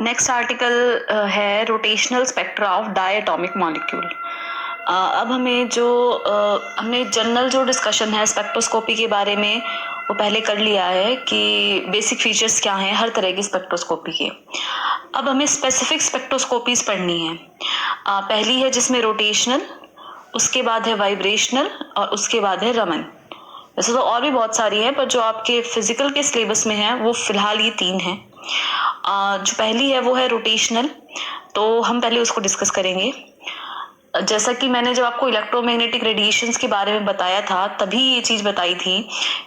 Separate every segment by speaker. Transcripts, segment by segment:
Speaker 1: Next article है rotational spectra of diatomic molecule. अब हमें हमने जनरल जो डिस्कशन है स्पेक्ट्रोस्कोपी के बारे में वो पहले कर लिया है कि बेसिक फीचर्स क्या हैं हर तरह की स्पेक्ट्रोस्कोपी के। अब हमें स्पेसिफिक स्पेक्ट्रोस्कोपीज पढ़नी है। पहली है जिसमें रोटेशनल, उसके बाद है वाइब्रेशनल और उसके बाद है रमन। वैसे तो और भी बहुत सारी हैं पर जो आपके फिजिकल के सिलेबस में है वो फिलहाल ये 3 हैं। जो पहली है वो है रोटेशनल, तो हम पहले उसको डिस्कस करेंगे। जैसा कि मैंने जब आपको इलेक्ट्रोमैग्नेटिक रेडिएशंस के बारे में बताया था तभी ये चीज बताई थी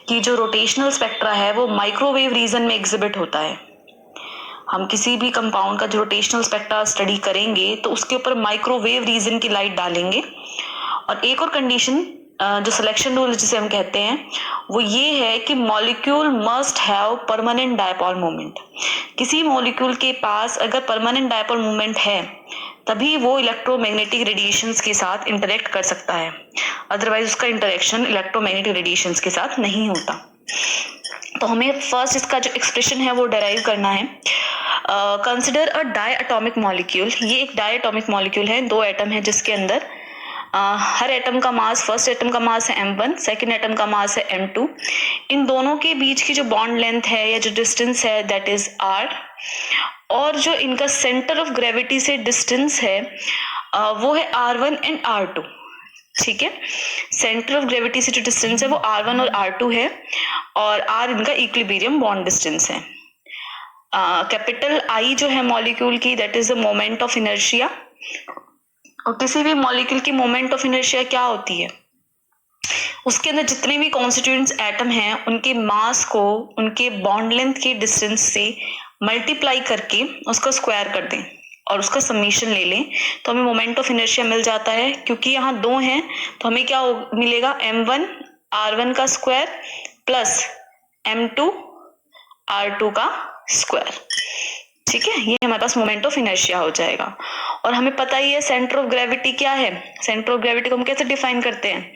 Speaker 1: कि जो रोटेशनल स्पेक्ट्रा है वो माइक्रोवेव रीजन में एग्जिबिट होता है। हम किसी भी कंपाउंड का जो रोटेशनल स्पेक्ट्रा स्टडी करेंगे तो उसके ऊपर माइक्रोवेव रीजन की लाइट डालेंगे। और एक और कंडीशन जो सिलेक्शन रूल जिसे हम कहते हैं वो ये है कि molecule must have permanent dipole moment. किसी मॉलिक्यूल के पास अगर परमानेंट डायपोल मोमेंट है तभी वो इलेक्ट्रोमैग्नेटिक रेडिएशंस के साथ इंटरेक्ट कर सकता है, अदरवाइज उसका इंटरेक्शन इलेक्ट्रोमैग्नेटिक रेडिएशंस के साथ नहीं होता। तो हमें फर्स्ट इसका जो एक्सप्रेशन है वो डेराइव करना है। Consider a diatomic molecule. ये एक डायटोमिक मॉलिक्यूल है, 2 एटम है जिसके अंदर हर एटम का मास, फर्स्ट एटम का मास है m1, सेकेंड एटम का मास है m2। इन दोनों के बीच की जो बॉन्ड लेंथ है या जो डिस्टेंस है दैट इज r, और जो इनका सेंटर ऑफ ग्रेविटी से डिस्टेंस है वो है r1 एंड r2। ठीक है, सेंटर ऑफ ग्रेविटी से जो डिस्टेंस है वो r1 और r2 है और r इनका इक्विलिब्रियम बॉन्ड डिस्टेंस है। कैपिटल I जो है मॉलिक्यूल की that is the moment of inertia. और किसी भी मॉलिक्यूल की मोमेंट ऑफ इनर्शिया क्या होती है, उसके अंदर जितने भी कॉन्स्टिट्यूएंट्स एटम हैं उनके मास को उनके बॉन्ड लेंथ के डिस्टेंस से मल्टीप्लाई करके उसका स्क्वायर कर दें और उसका समीशन ले लें तो हमें मोमेंट ऑफ इनर्शिया मिल जाता है। क्योंकि यहाँ 2 हैं तो हमें क्या मिलेगा, m1 r1 का स्क्वायर प्लस m2 r2 का स्क्वायर। ठीक है, ये हमारे पास मोमेंट ऑफ इनर्शिया हो जाएगा। और हमें पता ही है सेंटर ऑफ ग्रेविटी क्या है। सेंटर ऑफ ग्रेविटी को हम कैसे डिफाइन करते हैं,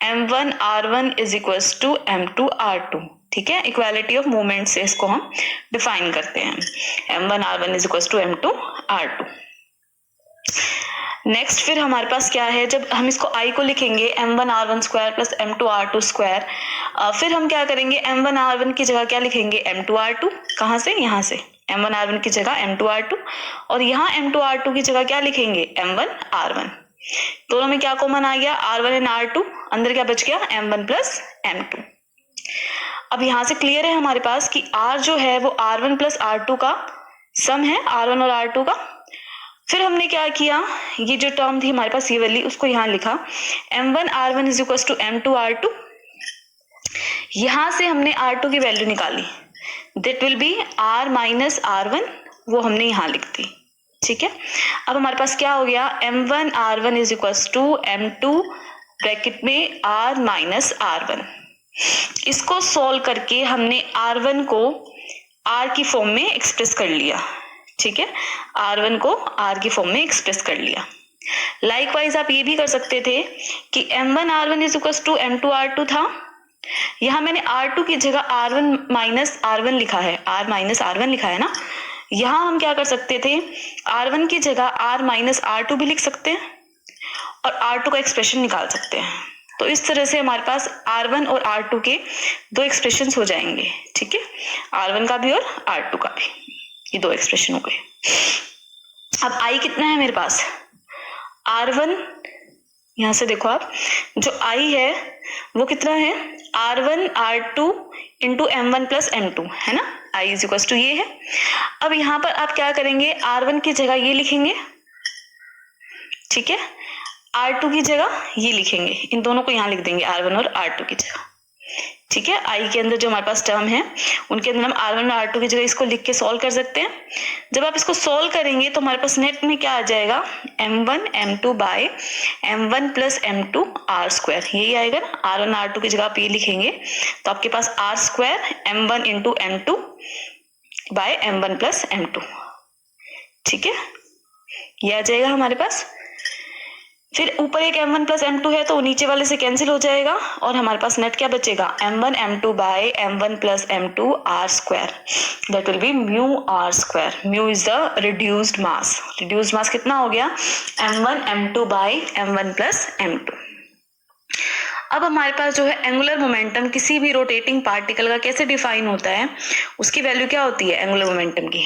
Speaker 1: m1 r1 is equals to m2 r2। ठीक है, इक्वालिटी ऑफ मोमेंट से इसको हम डिफाइन करते हैं, m1 r1 is equals to m2 r2। Next फिर हमारे पास क्या है, जब हम इसको I को लिखेंगे m1 r1 square plus m2 r2 square, फिर हम क्या करेंगे, m1 r1 की जगह क्या लिखेंगे, m2 r2। कहाँ से, यहाँ से m1 r1 की जगह m2 r2 और यहाँ m2 r2 की जगह क्या लिखेंगे, m1 r1। दोनों में क्या कॉमन आ गया, r1 एंड r2, अंदर क्या बच गया, m1 प्लस m2। अब यहाँ से क्लियर है हमारे पास कि r जो है वो r1 प्लस r2 का सम है, r1 और r2 का। फिर हमने क्या किया, ये जो टर्म थी हमारे पास ये वाली, उसको यहाँ लिखा m1 r1 is equal to m2 r2। यहाँ से हमने r2 की वैल्यू निकाली, that will B r minus r1, वो हमने यहाँ लिख दी। ठीक है, अब हमारे पास क्या हो गया, m1 r1 is equal to m2 bracket में r माइनस r1। इसको सॉल्व करके हमने r1 को r की फॉर्म में एक्सप्रेस कर लिया। ठीक है, r1 को r की फॉर्म में एक्सप्रेस कर लिया। लाइकवाइज आप ये भी कर सकते थे कि m1 r1 is equal to m2 r2 था, यहाँ मैंने r2 की जगह r1 माइनस r1 लिखा है, r माइनस r1 लिखा है ना। यहाँ हम क्या कर सकते थे, r1 की जगह r माइनस r2 भी लिख सकते हैं और r2 का एक्सप्रेशन निकाल सकते हैं। तो इस तरह से हमारे पास r1 और r2 के 2 एक्सप्रेशन हो जाएंगे। ठीक है, r1 का भी और r2 का भी, ये 2 एक्सप्रेशन हो गए। अब I कितना है मेरे पास, r1, यहाँ से देखो आप, जो I है वो कितना है, r1 r2 into m1 plus m2 है ना, I इज इक्वल टू ये है। अब यहाँ पर आप क्या करेंगे, r1 की जगह ये लिखेंगे, ठीक है, r2 की जगह ये लिखेंगे, इन दोनों को यहाँ लिख देंगे r1 और r2 की जगह। ठीक है, I के अंदर जो हमारे पास टर्म है उनके अंदर हम r1 और r2 की जगह इसको लिख के सॉल्व कर सकते हैं। जब आप इसको सॉल्व करेंगे तो हमारे पास नेट में क्या आ जाएगा, m1 m2 by m1 plus m2 r square, यही आएगा ना। r1 r2 की जगह आप ये लिखेंगे तो आपके पास r square m1 into m2 by m1 plus m2। ठीक है, ये आ जाएगा हमारे पास। फिर ऊपर एक m1 प्लस m2 है तो नीचे वाले से कैंसिल हो जाएगा और हमारे पास नेट क्या बचेगा, m1 m2 by m1 plus m2 r square, that will be mu r square. Mu is the reduced mass. Reduced mass कितना हो गया, m1 m2 by m1 plus m2. अब हमारे पास जो है एंगुलर मोमेंटम किसी भी रोटेटिंग पार्टिकल का कैसे डिफाइन होता है, उसकी वैल्यू क्या होती है एंगुलर मोमेंटम की,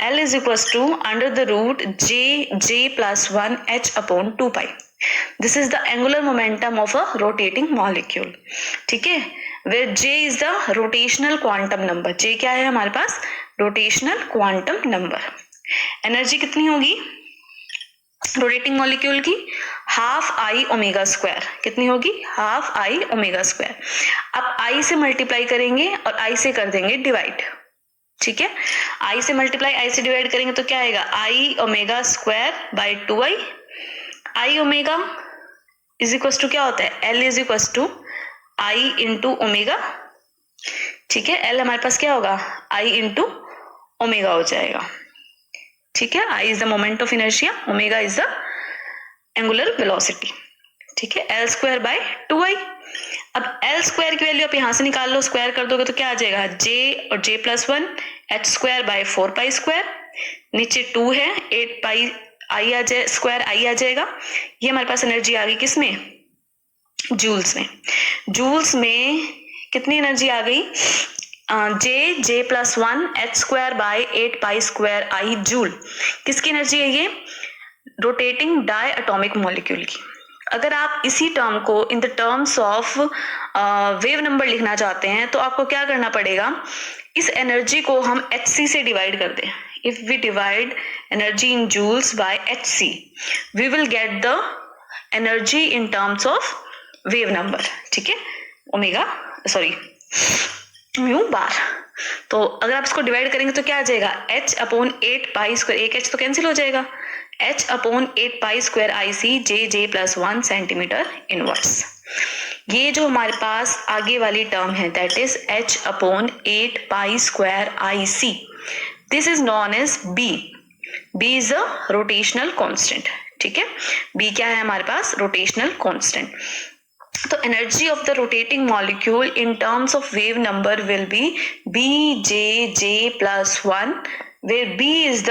Speaker 1: L is equal to under the root J plus 1 h upon 2 pi. This is the angular momentum of a rotating molecule. ठीक है, where J is the rotational quantum number. J क्या है हमारे पास, rotational quantum number. Energy कितनी होगी rotating molecule की, half I omega square. कितनी होगी, हाफ आई ओमेगा स्क्वायर. अब आई से मल्टीप्लाई करेंगे और आई से कर देंगे डिवाइड. ठीक है, आई से मल्टीप्लाई आई से डिवाइड करेंगे तो क्या आएगा, I omega square by 2i. I omega is equal to क्या होता है, L is equal to I into omega. ठीक है, एल हमारे पास क्या होगा, आई इंटू ओमेगा हो जाएगा. ठीक है, I is the moment of inertia, omega is the angular velocity. ठीक है, L स्क्वायर बाय 2i. अब L स्क्वायर की वैल्यू आप यहां से निकाल लो, स्क्वायर कर दोगे तो क्या आ जाएगा, J और J plus 1 h square by 4 pi square. नीचे 2 है, 8 पाई आई आ जाए, स्क्वायर आई आ जाएगा. ये हमारे पास एनर्जी आ गई किसमें, जूल्स में. जूल्स में कितनी एनर्जी आ गई, J plus 1 H square by 8 pi square I joule. किसकी एनर्जी है ये, रोटेटिंग डाई एटॉमिक मॉलिक्यूल की. अगर आप इसी टर्म को इन the terms of wave number लिखना चाहते हैं तो आपको क्या करना पड़ेगा, इस एनर्जी को हम hc से डिवाइड कर दें. If we divide energy in joules by hc we will get the energy in terms of wave number. ठीक है, ओमेगा सॉरी म्यू बार. तो अगर आप इसको डिवाइड करेंगे तो क्या आ जाएगा, h अपॉन 8 पाई स्क्वायर, एक h तो कैंसिल हो जाएगा, h upon 8 pi square I C J plus 1 centimetre inverse. ये जो हमारे पास आगे वाली टर्म है that is h upon 8 pi square I C. This is known as b. b is a rotational constant. ठीक है, b क्या है हमारे पास, रोटेशनल कांस्टेंट. तो energy of the rotating molecule in terms of wave number will be bj plus 1 where b is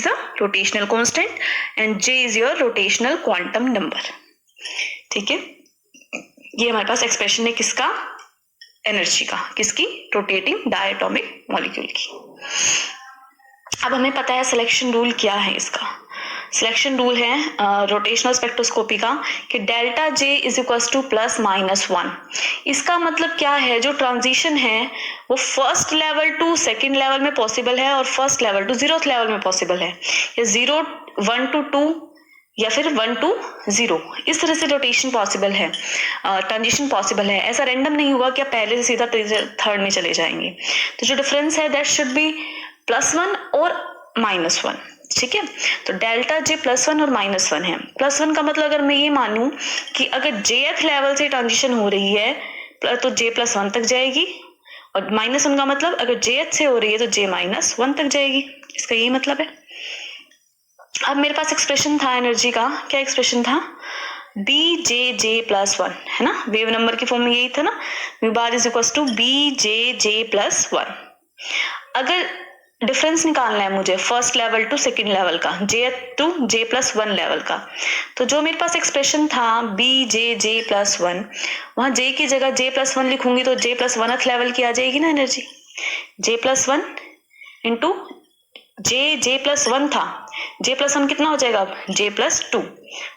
Speaker 1: the rotational constant and j is your rotational quantum number. ठीक है, ये हमारे पास एक्सप्रेशन है किसका, एनर्जी का, किसकी, rotating diatomic molecule की. अब हमें पता है सिलेक्शन रूल क्या है इसका. सिलेक्शन रूल है रोटेशनल स्पेक्ट्रोस्कोपी का कि delta J is equal to plus minus 1. इसका मतलब क्या है, जो ट्रांजिशन है वो first level to second level में पॉसिबल है और first level to zeroth level में पॉसिबल है, या 0 1 to 2 या फिर 1 to 0. इस तरह से रोटेशन पॉसिबल है, ट्रांजिशन पॉसिबल है. ऐसा रैंडम नहीं होगा कि आप पहले से सीधा थर्ड में चले जाएंगे. तो जो डिफरेंस है दैट शुड बी +1 और -1. ठीक है, तो डेल्टा J +1 और -1 है. +1 का मतलब अगर मैं ये मानूं कि अगर jth लेवल से ट्रांजिशन हो रही है तो J +1 तक जाएगी, और -1 का मतलब अगर jth से हो रही है तो J -1 तक जाएगी. इसका यही मतलब है. अब मेरे पास एक्सप्रेशन था एनर्जी का, क्या एक्सप्रेशन था, BJJ प्लस 1 है ना, वेव नंबर की फॉर्म में यही था ना, mu bar is equal to BJJ plus 1. अगर डिफरेंस निकालना है मुझे first level to second level का, J to J plus 1 level का, तो जो मेरे पास एक्सप्रेशन था BJJ प्लस 1, वहां J की जगह J प्लस 1 लिखूंगी तो J प्लस 1th लेवल की आ जाएगी ना energy. J plus 1 into J plus 1 था, J प्लस 1 कितना हो जाएगा अब, J प्लस 2,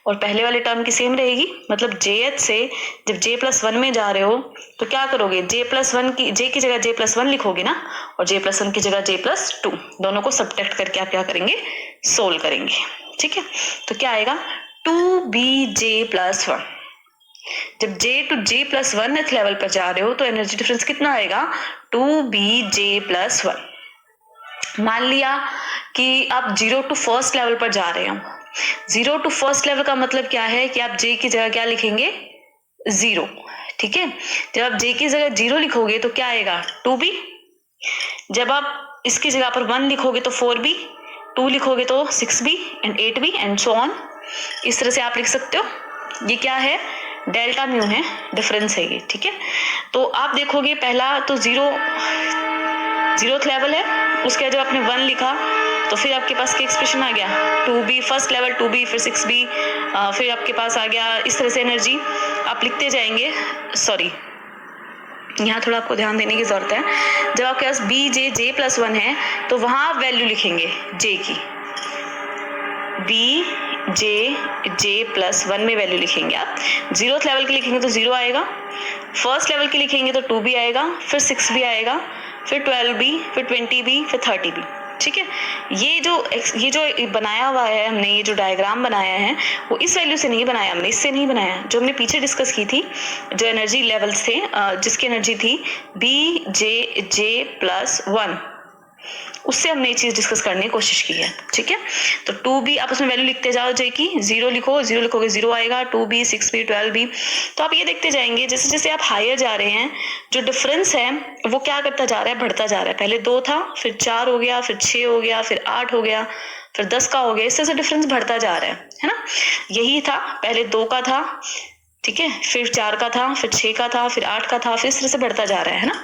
Speaker 1: और पहले वाले टर्म की सेम रहेगी. मतलब Jth से जब J प्लस 1 में जा रहे हो तो क्या करोगे, J प्लस 1 की J की जगह J प्लस 1 लिखोगे ना, और J प्लस 1 की जगह J प्लस 2, दोनों को सब्ट्रैक्ट करके आप क्या करेंगे, सोल्व करेंगे. ठीक है, तो क्या आएगा 2BJ प्लस 1. जब J to J plus 1th level पर जा रहे हो तो एनर्जी डिफरेंस कितना आएगा, 2BJ प्लस 1. मान लिया कि आप 0 टू फर्स्ट लेवल पर जा रहे हो. 0 टू फर्स्ट लेवल का मतलब क्या है कि आप J की जगह क्या लिखेंगे, 0. ठीक है, जब आप J की जगह 0 लिखोगे तो क्या आएगा, 2B. जब आप इसकी जगह पर 1 लिखोगे तो 4B, 2 लिखोगे तो 6B and 8B and so on. इस तरह से आप लिख सकते हो। ये क्या है, डेल्टा म्यू है, डिफरेंस है ये, ठीक है। तो आप देखोगे पहला तो जीरोथ लेवल है, उसके बाद जब आपने 1 लिखा तो फिर आपके पास क्या एक्सप्रेशन आ गया, 2b फर्स्ट लेवल 2b, फिर 6b, फिर आपके पास आ गया। इस तरह से एनर्जी आप लिखते जाएंगे। सॉरी, यहाँ थोड़ा आपको ध्यान देने की जरूरत है। जब आपके पास बी जे जे प्लस 1 है तो वहां आप वैल्यू लिखेंगे जे की, बी जे जे प्लस 1 में वैल्यू लिखेंगे आप। जीरोथ लेवल के लिखेंगे तो 0 आएगा, फर्स्ट लेवल के लिखेंगे तो 2b आएगा, फिर 6b आएगा, फिर 12b, फिर 20b, फिर 30b, ठीक है। ये जो बनाया हुआ है हमने, ये जो डायग्राम बनाया है वो इस वैल्यू से नहीं बनाया हमने, इससे नहीं बनाया। जो हमने पीछे डिस्कस की थी, जो एनर्जी लेवल्स थे, जिसकी एनर्जी थी बी जे जे प्लस 1, उससे हमने ये चीज डिस्कस करने की कोशिश की है, ठीक है। तो 2b आप उसमें वैल्यू लिखते जाओ, जे की 0 लिखो, 0 लिखोगे 0 आएगा, 2b 6b 12b। तो आप ये देखते जाएंगे जैसे जैसे आप हायर जा रहे हैं, जो डिफरेंस है वो क्या करता जा रहा है, बढ़ता जा रहा है। पहले 2 था, फिर 4 हो गया, फिर 6 हो गया, फिर 8 हो गया, फिर 10 का हो गया। इस तरह से डिफरेंस बढ़ता जा रहा है ना। यही था, पहले 2 का था, ठीक है, फिर 4 का था, फिर 6 का था, फिर 8 का था, फिर इस तरह से बढ़ता जा रहा है ना।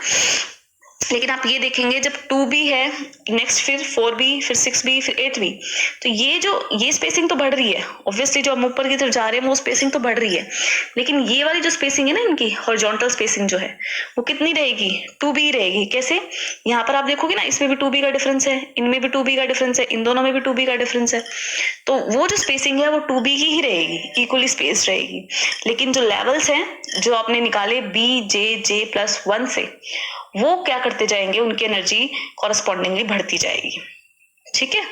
Speaker 1: लेकिन आप ये देखेंगे जब 2b है, नेक्स्ट फिर 4b, फिर 6b, फिर 8b, तो ये स्पेसिंग तो बढ़ रही है। ऑब्वियसली जो हम ऊपर की तरफ जा रहे हैं वो स्पेसिंग तो बढ़ रही है, लेकिन ये वाली जो स्पेसिंग है ना, इनकी हॉरिजॉन्टल स्पेसिंग जो है वो कितनी रहेगी, 2b रहेगी। कैसे, यहाँ पर आप देखोगे ना, इसमें भी 2b का डिफरेंस है, इनमें भी 2b का डिफरेंस है, इन दोनों में भी 2b का डिफरेंस है। तो वो जो स्पेसिंग है वो 2b की ही रहेगी, इक्वली स्पेस रहेगी। लेकिन जो लेवल्स हैं जो आपने निकाले बी जे जे प्लस 1 से, वो क्या करते जाएंगे, उनकी एनर्जी कॉरस्पॉन्डिंगली बढ़ती जाएगी, ठीक है।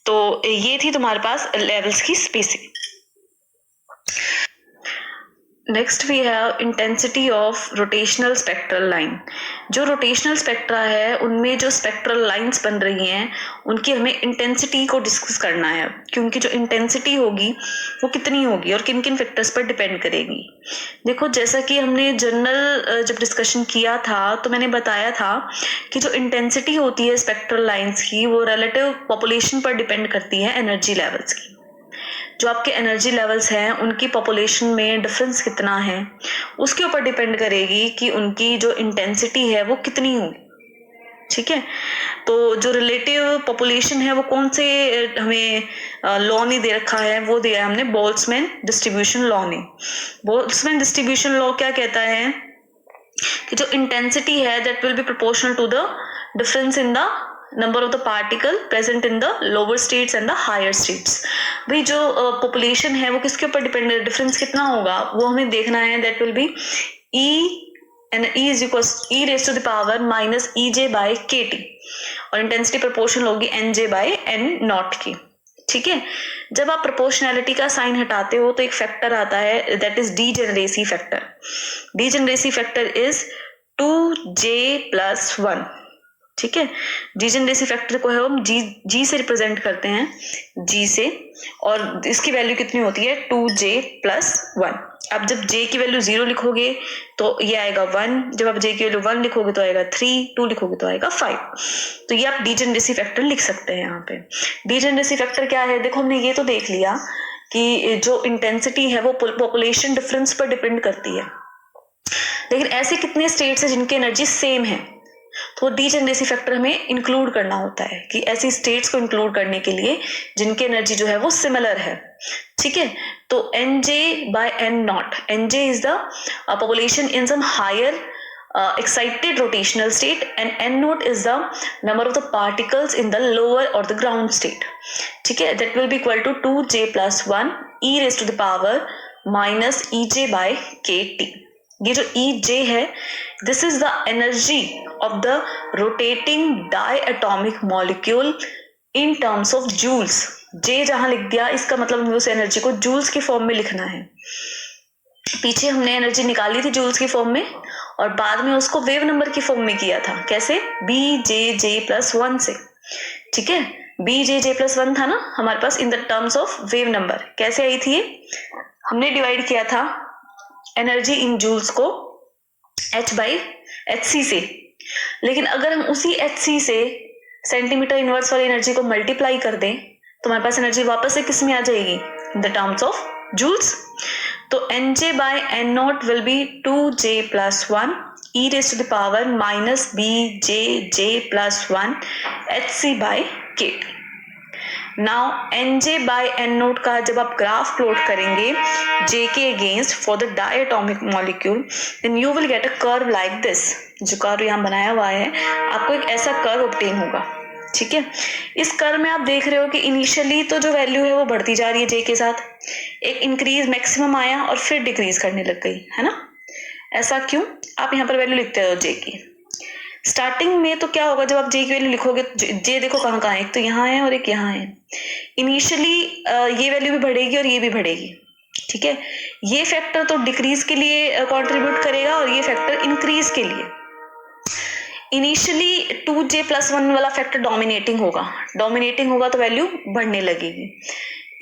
Speaker 1: तो ये थी तुम्हारे पास लेवल्स की spacing. Next we have intensity of rotational spectral line. जो रोटेशनल स्पेक्ट्रा है उनमें जो स्पेक्ट्रल लाइंस बन रही हैं, उनकी हमें इंटेंसिटी को डिस्कस करना है, क्योंकि जो इंटेंसिटी होगी वो कितनी होगी और किन किन फैक्टर्स पर डिपेंड करेगी। देखो, जैसा कि हमने जनरल जब डिस्कशन किया था तो मैंने बताया था कि जो इंटेंसिटी होती है स्पेक्ट्रल लाइंस की, वो रिलेटिव पॉपुलेशन पर डिपेंड करती है एनर्जी लेवल्स की। जो आपके एनर्जी लेवल्स हैं उनकी पॉपुलेशन में डिफरेंस कितना है, उसके ऊपर डिपेंड करेगी कि उनकी जो इंटेंसिटी है वो कितनी होगी, ठीक है। तो जो रिलेटिव पॉपुलेशन है वो कौन से हमें लॉ ने दे रखा है, वो दिया है हमने बोल्ट्जमैन डिस्ट्रीब्यूशन लॉ ने। बोल्ट्जमैन डिस्ट्रीब्यूशन लॉ क्या कहता है कि जो इंटेंसिटी है that will be proportional to the difference in the number of the particle present in the lower states and the higher states. भाई जो पॉपुलेशन है वो किसके ऊपर डिपेंड है, डिफरेंस कितना होगा वो हमें देखना है। That will B E is equals E raised to the power minus EJ by KT, और इंटेंसिटी प्रोपोर्शनल होगी NJ by N नॉट की, ठीक है। जब आप प्रोपोर्शनैलिटी का साइन हटाते हो तो एक फैक्टर आता है, that is degeneracy factor. Degeneracy factor is 2J plus 1, ठीक है। डीजेनरेसी फैक्टर को है हम जी से रिप्रेजेंट करते हैं, जी से, और इसकी वैल्यू कितनी होती है 2J plus 1। अब जब J की वैल्यू 0 लिखोगे तो ये आएगा 1, जब आप J की वैल्यू 1 लिखोगे तो आएगा 3, 2 लिखोगे तो आएगा 5। तो ये आप डीजेनरेसी फैक्टर लिख सकते हैं यहाँ पे। डीजेनरेसी फैक्टर क्या है, देखो हमने ये तो देख लिया कि जो इंटेंसिटी है वो पॉपुलेशन डिफरेंस पर डिपेंड करती है, लेकिन ऐसे कितने स्टेट्स है जिनकी एनर्जी सेम है, तो डीजेनरेसी फैक्टर हमें इंक्लूड करना होता है कि ऐसी स्टेट्स को इंक्लूड करने के लिए जिनकी एनर्जी जो है वो सिमिलर है, ठीक है। तो NJ by N naught, NJ is the population in some higher excited rotational state and N naught is the number of the particles in the lower or the ground state, ठीक है। that will be equal to 2J plus 1 E raised to the power minus EJ by KT। ये जो EJ है, this is the energy of the rotating diatomic molecule in terms of joules। J जहां लिख दिया, इसका मतलब हमें उस एनर्जी को जूल्स की फॉर्म में लिखना है। पीछे हमने एनर्जी निकाली थी जूल्स की फॉर्म में, और बाद में उसको वेव नंबर की फॉर्म में किया था। कैसे, BJJ plus 1 से, ठीक है। BJJ plus 1 था ना हमारे पास in the terms of wave number. कैसे आई थी, हमने डिवाइड किया था एनर्जी इन जूल्स को H by HC से, लेकिन अगर हम उसी HC से सेंटीमीटर इनवर्स वाली एनर्जी को मल्टीप्लाई कर दें तो हमारे पास एनर्जी वापस से किस में आ जाएगी, in the terms of joules. तो nj by n naught will be 2j plus 1 e raised to the power minus bjj plus 1 hc by kT. Now nj by n naught का जब आप ग्राफ प्लॉट करेंगे j के against for the diatomic molecule, then you will get a curve like this. जो curve यहाँ बनाया हुआ है, आपको एक ऐसा कर्व ऑब्टेन होगा. ठीक है, इस कर्व में आप देख रहे हो कि इनिशियली तो जो वैल्यू है वो बढ़ती जा रही है j के साथ, एक इंक्रीज मैक्सिमम आया और फिर डिक्रीज करने लग गई, है ना. ऐसा क्यों? आप यहाँ पर वैल्यू लिखते हो j की. स्टार्टिंग में तो क्या होगा, जब आप j की वैल्यू लिखोगे, j देखो कहाँ कहाँ है, एक तो यहाँ है और एक यहाँ है. इनिशियली ये वैल्यू भी बढ़ेगी और ये भी बढ़ेगी. ठीक है, ये फैक्टर तो डिक्रीज के लिए कंट्रीब्यूट करेगा और ये फैक्टर इंक्रीज के लिए. इनिशियली 2j plus 1 वाला फैक्टर डोमिनेटिंग होगा तो वैल्यू बढ़ने लगेगी.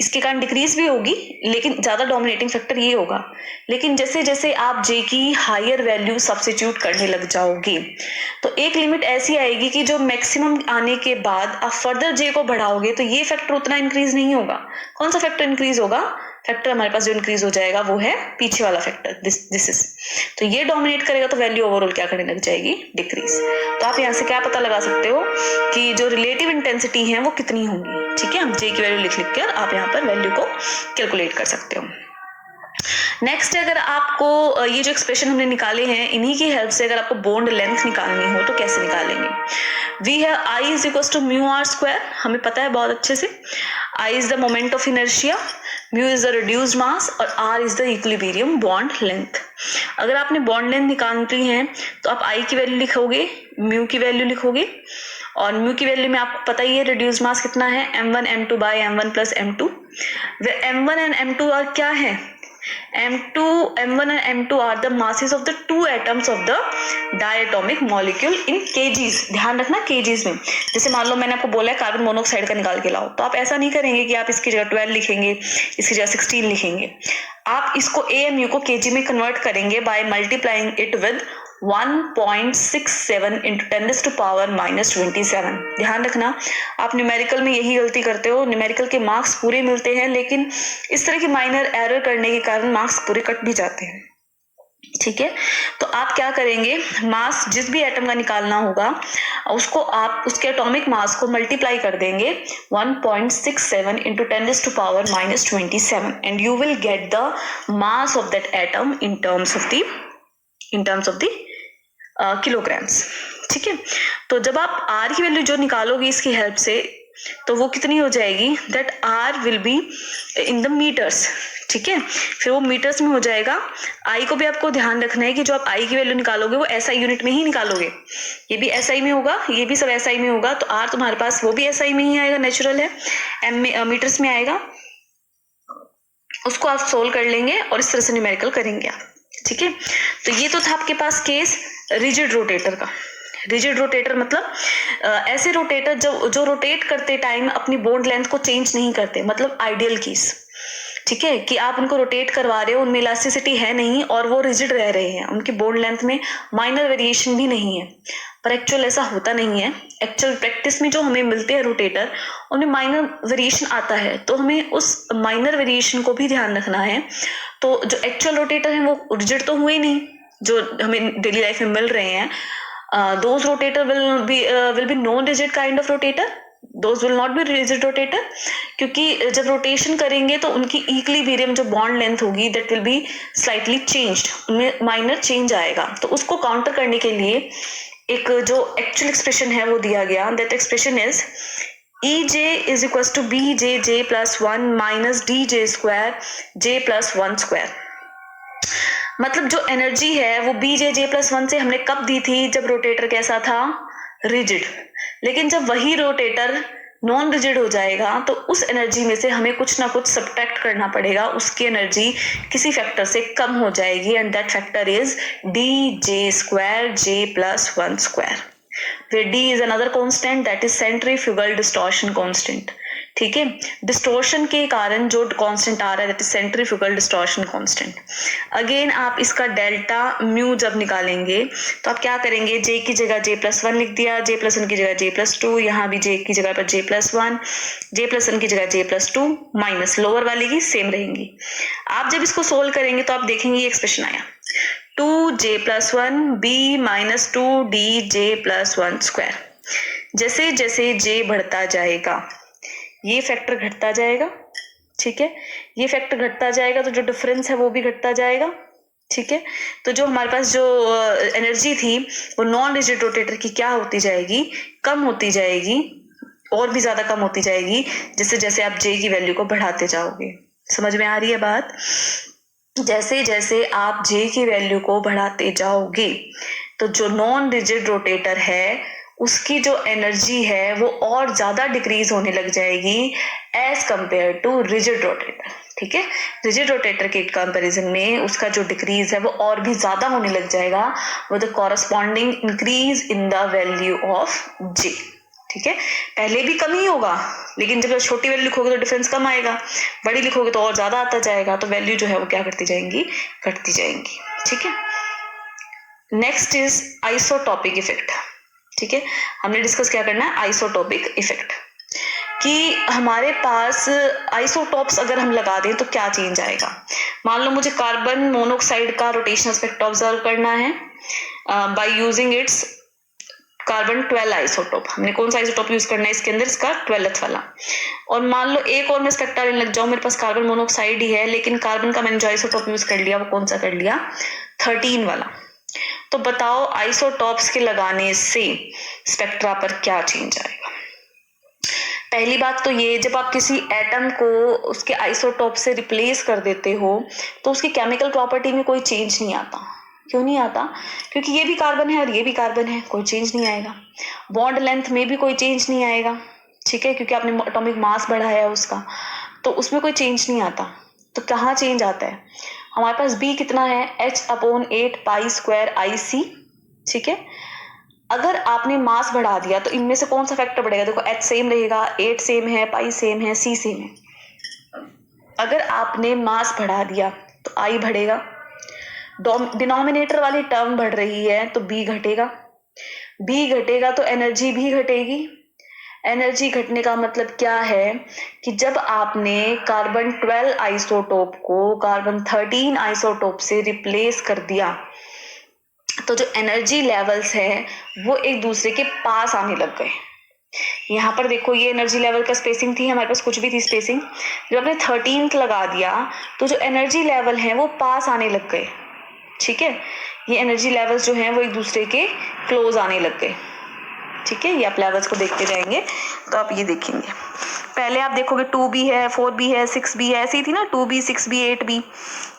Speaker 1: इसके कारण डिक्रीज भी होगी, लेकिन ज्यादा डोमिनेटिंग फैक्टर ये होगा. लेकिन जैसे जैसे आप j की हायर वैल्यू सब्स्टिट्यूट करने लग जाओगे तो एक लिमिट ऐसी आएगी कि जो मैक्सिमम आने के बाद आप फर्दर j को बढ़ाओगे तो ये फैक्टर उतना इंक्रीज नहीं होगा. कौन सा फैक्टर इंक्रीज होगा? फैक्टर हमारे पास जो इंक्रीज हो जाएगा वो है पीछे वाला फैक्टर, दिस इज. तो ये डोमिनेट करेगा तो वैल्यू ओवरऑल क्या करने लग जाएगी? डिक्रीज. तो आप यहाँ से क्या पता लगा सकते हो कि जो रिलेटिव इंटेंसिटी है वो कितनी होंगी. ठीक है, j की वैल्यू लिख कर आप यहाँ पर वैल्यू को कैलकुलेट कर सकते हो. नेक्स्ट, अगर आपको ये जो एक्सप्रेशन हमने निकाले हैं इन्हीं की हेल्प से अगर आपको बॉन्ड लेंथ निकालनी हो तो कैसे निकालेंगे? We have I is equal to mu R square, हमें पता है बहुत अच्छे से. I is the moment of inertia, mu is the reduced mass और R is the equilibrium bond length. अगर आपने बॉन्ड लेंथ निकालनी है तो आप I की वैल्यू लिखोगे, म्यू की वैल्यू लिखोगे, और म्यू की वैल्यू में आपको पता ही है रिड्यूस्ड मास कितना है, m1 m2 by m1 plus m2. Way m1 and m2 और क्या है? m1 and m2 are the masses of the two atoms of the diatomic molecule in kgs. ध्यान रखना kgs में. जैसे मान लो मैंने आपको बोला है कार्बन मोनोऑक्साइड का निकाल के लाओ, तो आप ऐसा नहीं करेंगे कि आप इसकी जगह 12 लिखेंगे, इसकी जगह 16 लिखेंगे. आप इसको AMU को kg में कन्वर्ट करेंगे by multiplying it with 1.67 into 10 raised to power minus 27. ध्यान रखना, आप न्यूमेरिकल में यही गलती करते हो. न्यूमेरिकल के मार्क्स पूरे मिलते हैं, लेकिन इस तरह की माइनर एरर करने के कारण मार्क्स पूरे कट भी जाते हैं. ठीक है, तो आप क्या करेंगे, मास जिस भी एटम का निकालना होगा उसको आप उसके एटॉमिक मास को मल्टीप्लाई कर देंगे 1.67 into 10 raised to power minus 27 and you will get the mass of that atom in terms of the kilograms. ठीक है, तो जब आप R की वैल्यू जो निकालोगे इसकी हेल्प से तो वो कितनी हो जाएगी, that R will be in the metres. ठीक है, फिर वो मीटर्स में हो जाएगा. I को भी आपको ध्यान रखना है कि जो आप I की वैल्यू निकालोगे वो SI यूनिट में ही निकालोगे. ये भी SI में होगा, ये भी सब SI में होगा, तो R तुम्हारे पास वो भी SI में ही आएगा, नेचुरल है, M में मीटर्स में आएगा. उसको आप सोल्व कर लेंगे और इस तरह से न्यूमेरिकल करेंगे आप. ठीक है, तो ये तो था आपके पास केस रिजिड रोटेटर का. रिजिड रोटेटर मतलब ऐसे रोटेटर जो रोटेट करते टाइम अपनी बॉन्ड लेंथ को चेंज नहीं करते, मतलब आइडियल केस. ठीक है, कि आप उनको रोटेट करवा रहे हो, उनमें इलास्टिसिटी है नहीं और वो रिजिड रह रहे हैं, उनकी बॉन्ड लेंथ में माइनर वेरिएशन भी नहीं है. पर एक्चुअल ऐसा होता नहीं है. एक्चुअल प्रैक्टिस में जो हमें मिलते हैं रोटेटर उनमें माइनर वेरिएशन आता है, तो हमें उस माइनर वेरिएशन को भी ध्यान रखना है. तो जो एक्चुअल रोटेटर हैं वो रिजिड तो हुए नहीं जो हमें डेली लाइफ में मिल रहे हैं. Those rotator will be non rigid kind of rotator, those will not be rigid rotator, क्योंकि जब रोटेशन करेंगे तो उनकी इक्विलिब्रियम जो बॉन्ड लेंथ होगी that will be slightly changed, उनमें माइनर चेंज आएगा. तो उसको काउंटर करने के लिए एक जो एक्चुअल एक्सप्रेशन है वो दिया गया. That expression is EJ is equals to BJJ plus 1 minus DJ square J plus 1 square. मतलब जो एनर्जी है वो BJJ plus 1 से हमने कब दी थी, जब रोटेटर कैसा था, रिजिड. लेकिन जब वही रोटेटर नॉन रिजिड हो जाएगा तो उस एनर्जी में से हमें कुछ ना कुछ सब्ट्रैक्ट करना पड़ेगा, उसकी एनर्जी किसी फैक्टर से कम हो जाएगी and that factor is DJ square J plus 1 square. where D is another constant, that is centrifugal distortion constant. ठीक है। डिस्टोर्शन के कारण जो कांस्टेंट आ रहा है that is centrifugal distortion constant. Again आप इसका डेल्टा म्यू जब निकालेंगे तो आप क्या करेंगे, जे की जगह j+1 लिख दिया, j+1 की जगह j+2, यहाँ भी जे की जगह पर j+1, j+1 की जगह j+2 माइनस लोअर वाली की सेम रहेंगी। आप जब इसको सोल्व करेंगे तो आप देखेंगे ये एक्सप्रेशन आया 2j+1 b - 2dj+1 स्क्वायर। जैसे जैसे j बढ़ता जाएगा ये फैक्टर घटता जाएगा, ठीक है। ये फैक्टर घटता जाएगा तो जो डिफरेंस है वो भी घटता जाएगा, ठीक है। तो जो हमारे पास जो एनर्जी थी वो नॉन रिजिड रोटेटर की क्या होती जाएगी, कम होती जाएगी, और भी ज्यादा कम होती जाएगी जैसे जैसे आप जे की वैल्यू को बढ़ाते जाओगे। समझ में आ रही है बात? जैसे जैसे आप जे की वैल्यू को बढ़ाते जाओगे तो जो नॉन रिजिड रोटेटर है उसकी जो एनर्जी है वो और ज्यादा डिक्रीज होने लग जाएगी as compare to rigid rotator, ठीक है। रिजिड रोटेटर के कंपैरिजन में उसका जो डिक्रीज है वो और भी ज्यादा होने लग जाएगा with the corresponding increase in the value of J, ठीक है। पहले भी कम ही होगा लेकिन जब छोटी वैल्यू लिखोगे तो डिफरेंस कम आएगा, बड़ी लिखोगे तो और ज्यादा आता जाएगा, तो वैल्यू जो है वो क्या करती जाएंगी, घटती जाएंगी, ठीक है। नेक्स्ट इज आइसोटॉपिक इफेक्ट, ठीक है। हमने डिस्कस क्या करना है, आइसोटॉपिक इफेक्ट, कि हमारे पास आइसोटॉप्स अगर हम लगा दें तो क्या चेंज आएगा। मान लो मुझे कार्बन मोनोऑक्साइड का रोटेशनल स्पेक्ट्रम ऑब्जर्व करना है by using its carbon 12 isotope. हमने कौन सा आइसोटोप यूज करना है इसके अंदर, इसका 12th वाला। और मान लो एक और मैं स्पेक्ट्रा लेने लग जाऊं, मेरे पास कार्बन मोनोऑक्साइड ही है लेकिन कार्बन का मैंने जो आइसोटोप यूज कर लिया वो कौन सा कर लिया, 13 वाला। तो बताओ आइसोटॉप्स के लगाने से स्पेक्ट्रा पर क्या चेंज आएगा। पहली बात तो ये, जब आप किसी एटम को उसके आइसोटॉप से रिप्लेस कर देते हो तो उसकी केमिकल प्रॉपर्टी में कोई चेंज नहीं आता। क्यों नहीं आता? क्योंकि ये भी कार्बन है और ये भी कार्बन है, कोई चेंज नहीं आएगा। बॉन्ड लेंथ में भी कोई चेंज नहीं आएगा, ठीक है, क्योंकि आपने एटॉमिक मास बढ़ाया है उसका, तो उसमें कोई चेंज नहीं आता। तो कहाँ चेंज आता है, हमारे पास b कितना है, h/8 π² IC, ठीक है। अगर आपने मास बढ़ा दिया तो इनमें से कौन सा फैक्टर बढ़ेगा, देखो h सेम रहेगा, 8 सेम है, पाई सेम है, c सेम है। अगर आपने मास बढ़ा दिया तो i बढ़ेगा, डिनोमिनेटर वाली टर्म बढ़ रही है तो b घटेगा, b घटेगा तो एनर्जी भी घटेगी। एनर्जी घटने का मतलब क्या है कि जब आपने कार्बन 12 आइसोटोप को कार्बन 13 आइसोटोप से रिप्लेस कर दिया तो जो एनर्जी लेवल्स है वो एक दूसरे के पास आने लग गए। यहाँ पर देखो ये एनर्जी लेवल का स्पेसिंग थी, हमारे पास कुछ भी थी स्पेसिंग, जब आपने 13th लगा दिया तो जो एनर्जी लेवल है वो पास आने लग गए, ठीक है। ये एनर्जी लेवल्स जो हैं वो एक दूसरे के क्लोज आने लग गए, ठीक है। ये आप लेवल्स को देखते जाएंगे तो आप ये देखेंगे। पहले आप देखोगे 2b है, 4b है, 6b है, ऐसी थी ना 2b, 6b, 8b।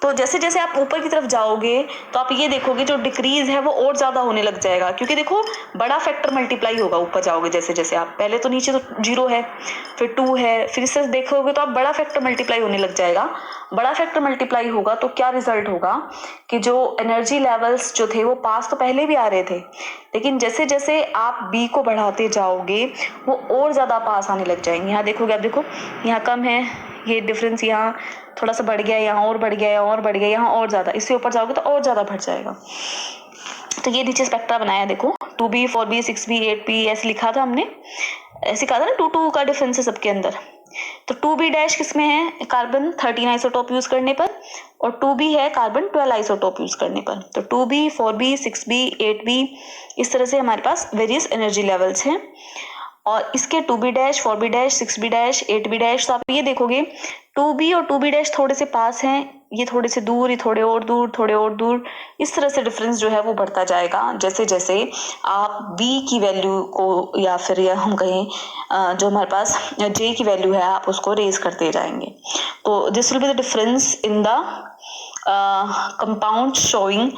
Speaker 1: तो जैसे जैसे आप ऊपर की तरफ जाओगे तो आप ये देखोगे जो डिक्रीज है वो और ज्यादा होने लग जाएगा, क्योंकि देखो बड़ा फैक्टर मल्टीप्लाई होगा ऊपर जाओगे जैसे जैसे आप, पहले तो नीचे तो 0 है, फिर 2 है, फिर इससे देखोगे तो आप बड़ा फैक्टर मल्टीप्लाई होने लग जाएगा। बड़ा फैक्टर मल्टीप्लाई होगा तो क्या रिजल्ट होगा कि जो एनर्जी लेवल्स जो थे वो पास तो पहले भी आ रहे थे, लेकिन जैसे जैसे आप बी को बढ़ाते जाओगे वो और ज्यादा पास आने लग जाएंगे। यहाँ देखोगे, आप देखो यहाँ कम है, ये डिफरेंस यहाँ थोड़ा सा बढ़ गया, यहाँ और बढ़ गया, यहाँ और बढ़ गया, यहाँ और ज्यादा, इससे ऊपर जाओगे तो और ज्यादा बढ़ जाएगा। तो ये नीचे स्पेक्ट्रा बनाया, देखो 2b, 4b, 6b, 8b ऐसे लिखा था हमने, ऐसे कहा था ना 2 का डिफरेंस है सबके अंदर। तो 2b डैश किसमें है, कार्बन 13 आइसोटोप यूज करने पर, और 2b है कार्बन 12 आइसोटोप यूज करने पर। तो 2b, 4b, 6b, 8b इस तरह से हमारे पास वेरियस एनर्जी लेवल्स हैं। और इसके 2b dash, 4b dash, 6b dash, 8b dash, तो आप ये देखोगे 2b और 2b डैश थोड़े से पास हैं, ये थोड़े से दूर, ये थोड़े और दूर, थोड़े और दूर, इस तरह से डिफरेंस जो है वो बढ़ता जाएगा जैसे जैसे आप b की वैल्यू को, या फिर या हम कहें जो हमारे पास j की वैल्यू है आप उसको रेज करते जाएंगे। तो this will be the difference in the compound showing